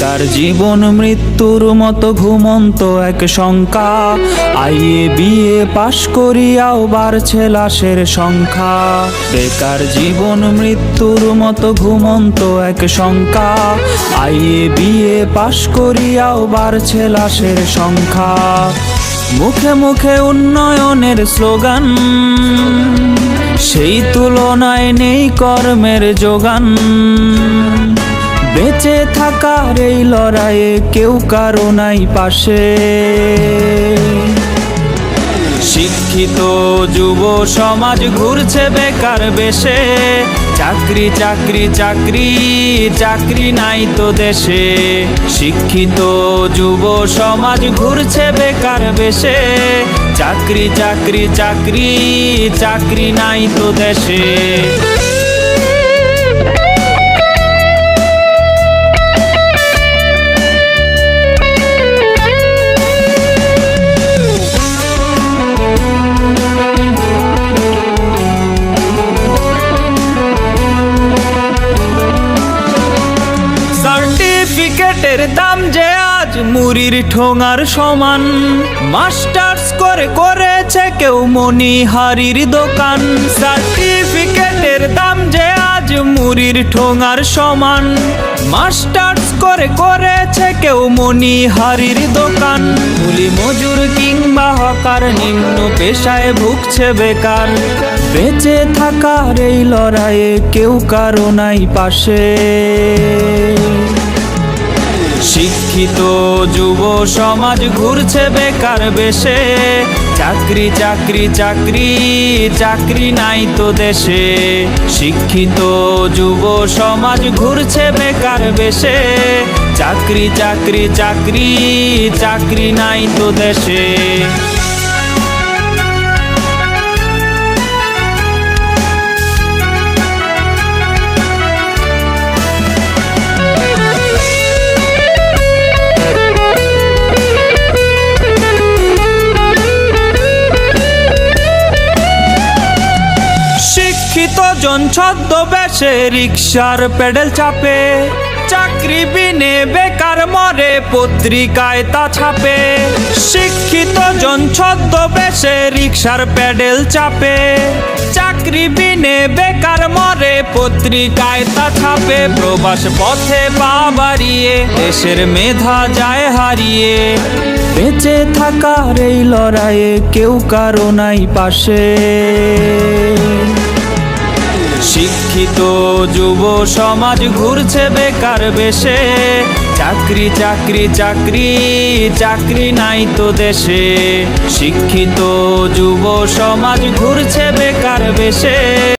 বেকার জীবন মৃত্যুর মতো ঘুমন্ত এক শঙ্কা। আইএ বিএ পাশ করিয়াও বাড়ছে লাশের সংখ্যা। বেকার জীবন মৃত্যুর মতো ঘুমন্ত এক শঙ্কা। আইএ বিএ পাশ করিয়াও বাড়ছে লাশের সংখ্যা। মুখে মুখে উন্নয়নের স্লোগান, সেই তুলনায় নেই কর্মের যোগান। বেঁচে থাকার এই লড়াইয়ে কেউ কারো নাই পাশে। শিক্ষিত যুব সমাজ ঘুরছে বেকার বেশে। চাকরি চাকরি চাকরি চাকরি নাই তো দেশে। শিক্ষিত যুব সমাজ ঘুরছে বেকার বেশে। চাকরি চাকরি চাকরি চাকরি নাই তো দেশে। সার্টিফিকেটের দাম যে আজ মুড়ির ঠোঙার সমান। মাস্টার্স করে করেছে কেউ মণিহারির দোকান। সার্টিফিকেটের দাম যে আজ মুড়ির ঠোঙার সমান। মাস্টার্স করে করেছে কেউ মণিহারির দোকান। কুলি মজুর কিংবা হকার নিম্ন পেশায় ভুগছে বেকার। বেঁচে থাকার এই লড়াইয়ে কেউ কারো নাই পাশে। শিক্ষিত যুব সমাজ ঘুরছে বেকার বেশে। চাকরি চাকরি চাকরি চাকরি নাই তো দেশে। শিক্ষিত যুব সমাজ ঘুরছে বেকার বেশে। চাকরি চাকরি চাকরি চাকরি নাই তো দেশে। জন ছদ্মবেশে রিকশার প্যাডেল চাপে। চাকরি বিনে বেকার মরে পত্রিকায় তা ছাপে। শিক্ষিত জন ছদ্মবেশে রিকশার প্যাডেল চাপে। চাকরি বিনে বেকার মরে পত্রিকায় তা ছাপে। প্রবাস পথে পা বাড়িয়ে দেশের মেধা যায় হারিয়ে। বেঁচে থাকার এই লড়াইয়ে কেউ কারো নাই পাশে। শিক্ষিত যুব সমাজ ঘুরছে বেকার বেশে। চাকরি চাকরি চাকরি চাকরি নাই তো দেশে। শিক্ষিত যুব সমাজ ঘুরছে বেকার বেশে।